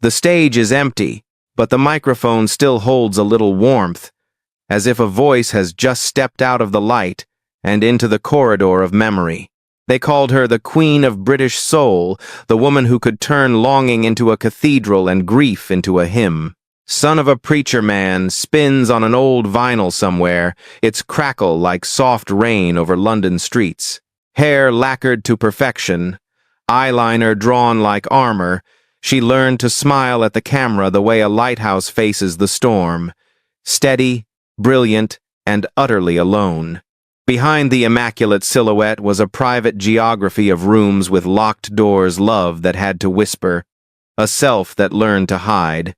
The stage is empty, but the microphone still holds a little warmth, as if a voice has just stepped out of the light and into the corridor of memory. They called her the Queen of British Soul, the woman who could turn longing into a cathedral and grief into a hymn. Son of a preacher man spins on an old vinyl somewhere, its crackle like soft rain over London streets. Hair lacquered to perfection, eyeliner drawn like armor, she learned to smile at the camera the way a lighthouse faces the storm. Steady, brilliant, and utterly alone. Behind the immaculate silhouette was a private geography of rooms with locked doors, love that had to whisper, a self that learned to hide,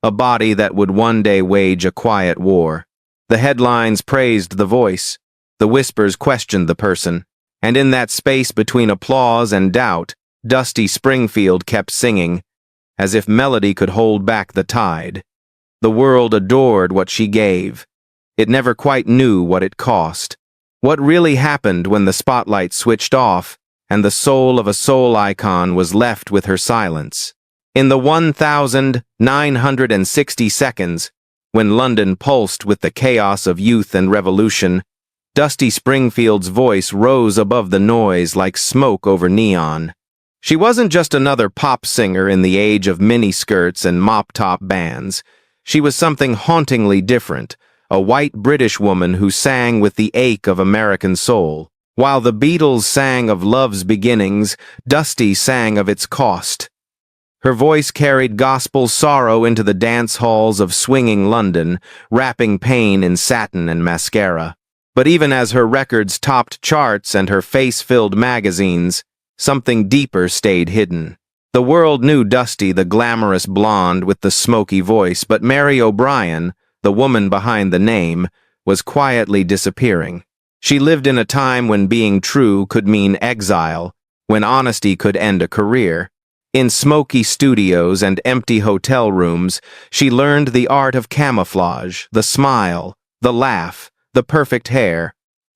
a body that would one day wage a quiet war. The headlines praised the voice, the whispers questioned the person, and in that space between applause and doubt, Dusty Springfield kept singing, as if melody could hold back the tide. The world adored what she gave. It never quite knew what it cost. What really happened when the spotlight switched off and the soul of a soul icon was left with her silence? In the 1,960 seconds, when London pulsed with the chaos of youth and revolution, Dusty Springfield's voice rose above the noise like smoke over neon. She wasn't just another pop singer in the age of miniskirts and mop-top bands. She was something hauntingly different. A white British woman who sang with the ache of American soul. While the Beatles sang of love's beginnings, Dusty sang of its cost. Her voice carried gospel sorrow into the dance halls of swinging London, wrapping pain in satin and mascara. But even as her records topped charts and her face filled magazines, something deeper stayed hidden. The world knew Dusty, the glamorous blonde with the smoky voice, but Mary O'Brien, the woman behind the name, was quietly disappearing. She lived in a time when being true could mean exile, when honesty could end a career. In smoky studios and empty hotel rooms, she learned the art of camouflage, the smile, the laugh, the perfect hair,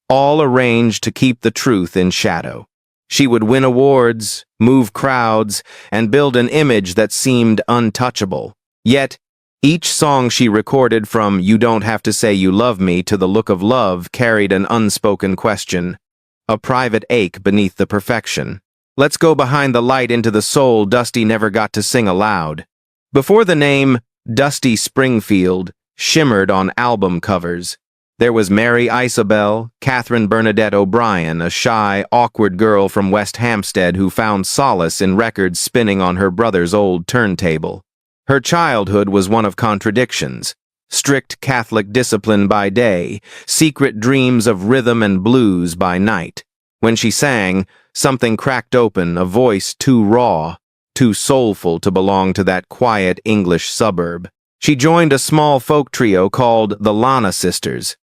all arranged to keep the truth in shadow. She would win awards, move crowds, and build an image that seemed untouchable. Yet, each song she recorded, from You Don't Have to Say You Love Me to The Look of Love, carried an unspoken question, a private ache beneath the perfection. Let's go behind the light into the soul Dusty never got to sing aloud. Before the name Dusty Springfield shimmered on album covers, there was Mary Isabel, Catherine Bernadette O'Brien, a shy, awkward girl from West Hampstead who found solace in records spinning on her brother's old turntable. Her childhood was one of contradictions. Strict Catholic discipline by day, secret dreams of rhythm and blues by night. When she sang, something cracked open, a voice too raw, too soulful to belong to that quiet English suburb. She joined a small folk trio called the Lana Sisters.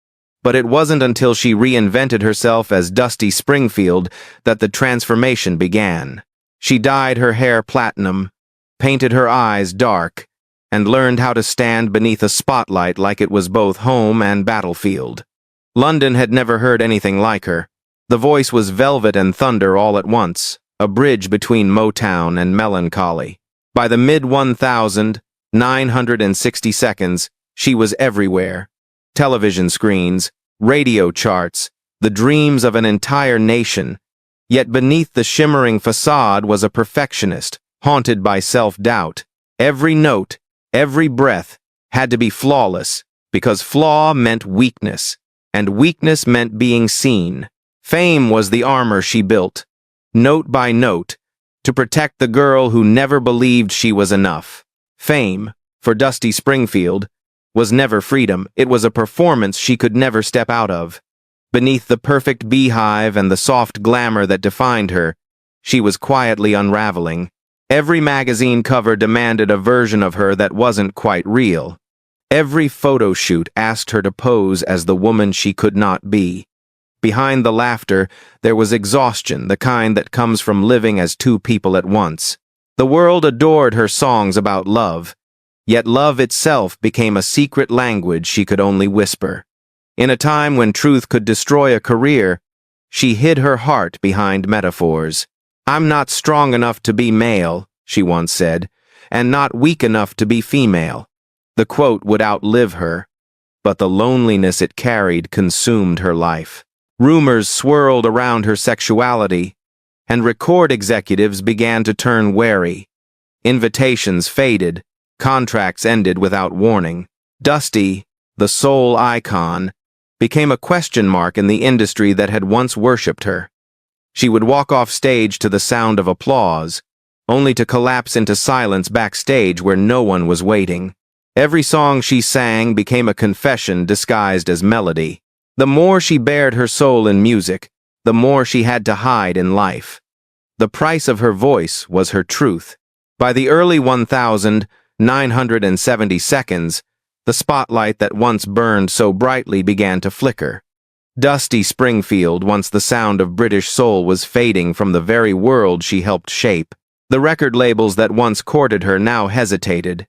But it wasn't until she reinvented herself as Dusty Springfield that the transformation began. She dyed her hair platinum, painted her eyes dark, and learned how to stand beneath a spotlight like it was both home and battlefield. London had never heard anything like her. The voice was velvet and thunder all at once, a bridge between Motown and melancholy. By the mid-1,960 seconds, she was everywhere. Television screens, radio charts, the dreams of an entire nation. Yet beneath the shimmering facade was a perfectionist, haunted by self-doubt. Every note, every breath, had to be flawless, because flaw meant weakness, and weakness meant being seen. Fame was the armor she built, note by note, to protect the girl who never believed she was enough. Fame, for Dusty Springfield, was never freedom. It was a performance she could never step out of. Beneath the perfect beehive and the soft glamour that defined her, she was quietly unraveling. Every magazine cover demanded a version of her that wasn't quite real. Every photo shoot asked her to pose as the woman she could not be. Behind the laughter, there was exhaustion, the kind that comes from living as two people at once. The world adored her songs about love, yet love itself became a secret language she could only whisper. In a time when truth could destroy a career, she hid her heart behind metaphors. "I'm not strong enough to be male," she once said, and not weak enough to be female. The quote would outlive her, but the loneliness it carried consumed her life. Rumors swirled around her sexuality, and record executives began to turn wary. Invitations faded, contracts ended without warning. Dusty, the soul icon, became a question mark in the industry that had once worshipped her. She would walk off stage to the sound of applause, only to collapse into silence backstage where no one was waiting. Every song she sang became a confession disguised as melody. The more she bared her soul in music, the more she had to hide in life. The price of her voice was her truth. By the early 1970s, the spotlight that once burned so brightly began to flicker. Dusty Springfield, once the sound of British soul, was fading from the very world she helped shape. The record labels that once courted her now hesitated.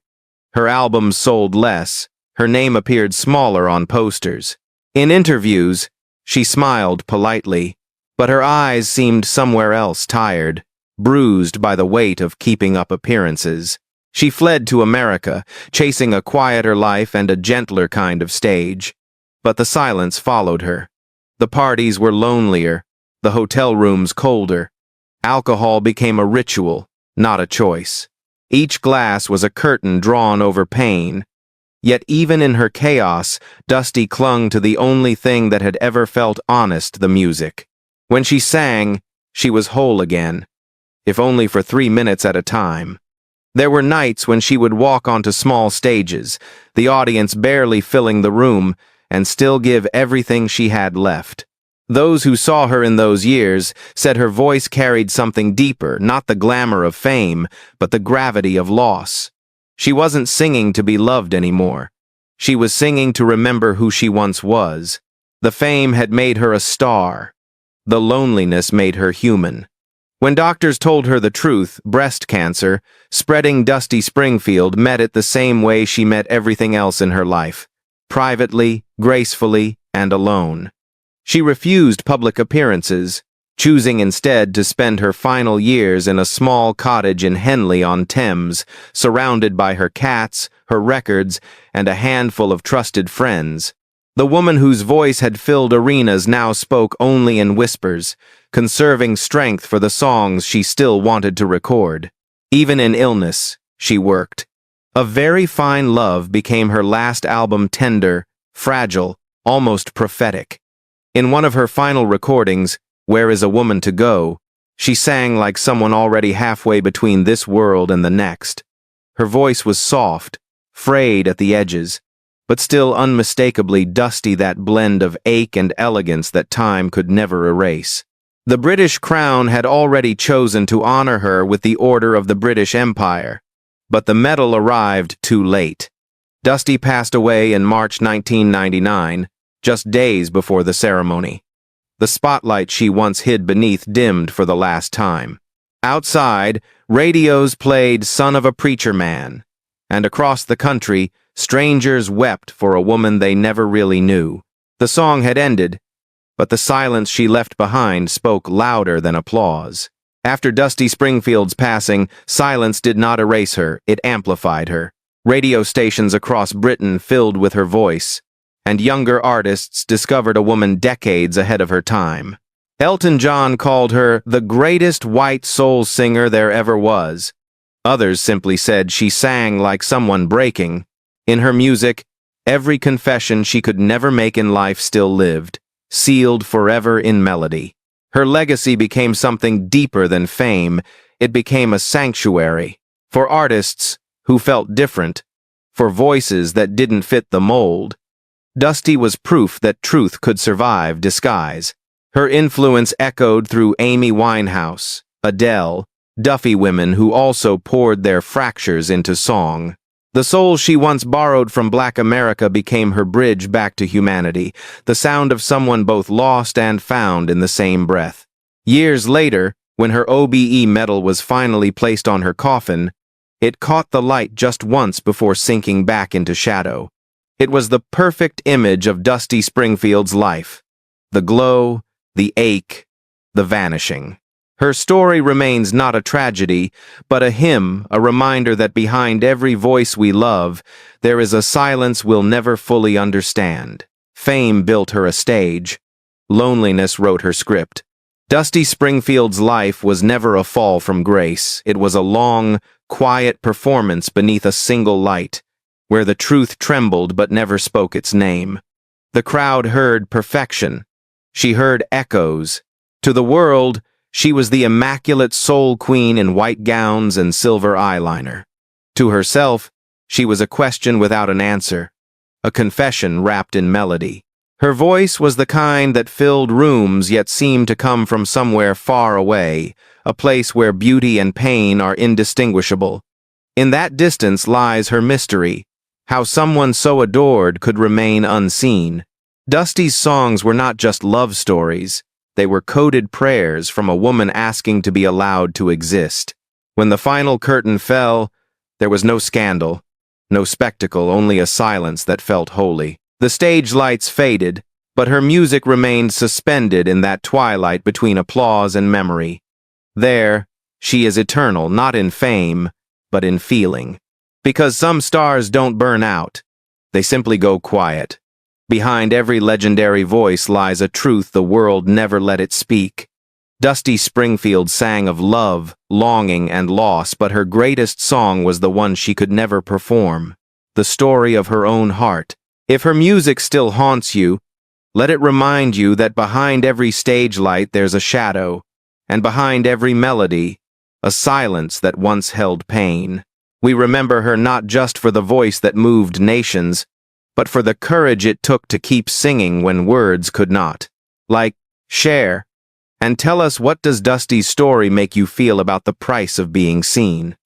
Her albums sold less, her name appeared smaller on posters. In interviews, she smiled politely, but her eyes seemed somewhere else, tired, bruised by the weight of keeping up appearances. She fled to America, chasing a quieter life and a gentler kind of stage. But the silence followed her. The parties were lonelier, the hotel rooms colder. Alcohol became a ritual, not a choice. Each glass was a curtain drawn over pain. Yet even in her chaos, Dusty clung to the only thing that had ever felt honest: the music. When she sang, she was whole again, if only for 3 minutes at a time. There were nights when she would walk onto small stages, the audience barely filling the room, and still give everything she had left. Those who saw her in those years said her voice carried something deeper, not the glamour of fame, but the gravity of loss. She wasn't singing to be loved anymore. She was singing to remember who she once was. The fame had made her a star. The loneliness made her human. When doctors told her the truth, breast cancer, spreading, Dusty Springfield met it the same way she met everything else in her life: privately, gracefully, and alone. She refused public appearances, choosing instead to spend her final years in a small cottage in Henley-on-Thames, surrounded by her cats, her records, and a handful of trusted friends. The woman whose voice had filled arenas now spoke only in whispers, conserving strength for the songs she still wanted to record. Even in illness, she worked. A Very Fine Love became her last album, tender, fragile, almost prophetic. In one of her final recordings, Where Is a Woman to Go?, she sang like someone already halfway between this world and the next. Her voice was soft, frayed at the edges, but still unmistakably dusty, that blend of ache and elegance that time could never erase. The British Crown had already chosen to honor her with the Order of the British Empire, but the medal arrived too late. Dusty passed away in March 1999, just days before the ceremony. The spotlight she once hid beneath dimmed for the last time. Outside, radios played "Son of a Preacher Man," and across the country, strangers wept for a woman they never really knew. The song had ended, but the silence she left behind spoke louder than applause. After Dusty Springfield's passing, silence did not erase her, it amplified her. Radio stations across Britain filled with her voice, and younger artists discovered a woman decades ahead of her time. Elton John called her the greatest white soul singer there ever was. Others simply said she sang like someone breaking. In her music, every confession she could never make in life still lived, sealed forever in melody. Her legacy became something deeper than fame. It became a sanctuary for artists who felt different, for voices that didn't fit the mold. Dusty was proof that truth could survive disguise. Her influence echoed through Amy Winehouse, Adele, Duffy women who also poured their fractures into song. The soul she once borrowed from Black America became her bridge back to humanity, the sound of someone both lost and found in the same breath. Years later, when her OBE medal was finally placed on her coffin, it caught the light just once before sinking back into shadow. It was the perfect image of Dusty Springfield's life: the glow, the ache, the vanishing. Her story remains not a tragedy, but a hymn, a reminder that behind every voice we love, there is a silence we'll never fully understand. Fame built her a stage. Loneliness wrote her script. Dusty Springfield's life was never a fall from grace. It was a long, quiet performance beneath a single light, where the truth trembled but never spoke its name. The crowd heard perfection. She heard echoes. To the world, she was the immaculate soul queen in white gowns and silver eyeliner. To herself, she was a question without an answer, a confession wrapped in melody. Her voice was the kind that filled rooms yet seemed to come from somewhere far away, a place where beauty and pain are indistinguishable. In that distance lies her mystery, how someone so adored could remain unseen. Dusty's songs were not just love stories. They were coded prayers from a woman asking to be allowed to exist. When the final curtain fell, there was no scandal, no spectacle, only a silence that felt holy. The stage lights faded, but her music remained suspended in that twilight between applause and memory. There, she is eternal, not in fame, but in feeling. Because some stars don't burn out. They simply go quiet. Behind every legendary voice lies a truth the world never let it speak. Dusty Springfield sang of love, longing, and loss, but her greatest song was the one she could never perform, the story of her own heart. If her music still haunts you, let it remind you that behind every stage light there's a shadow, and behind every melody, a silence that once held pain. We remember her not just for the voice that moved nations, but for the courage it took to keep singing when words could not. Like, share, and tell us, what does Dusty's story make you feel about the price of being seen?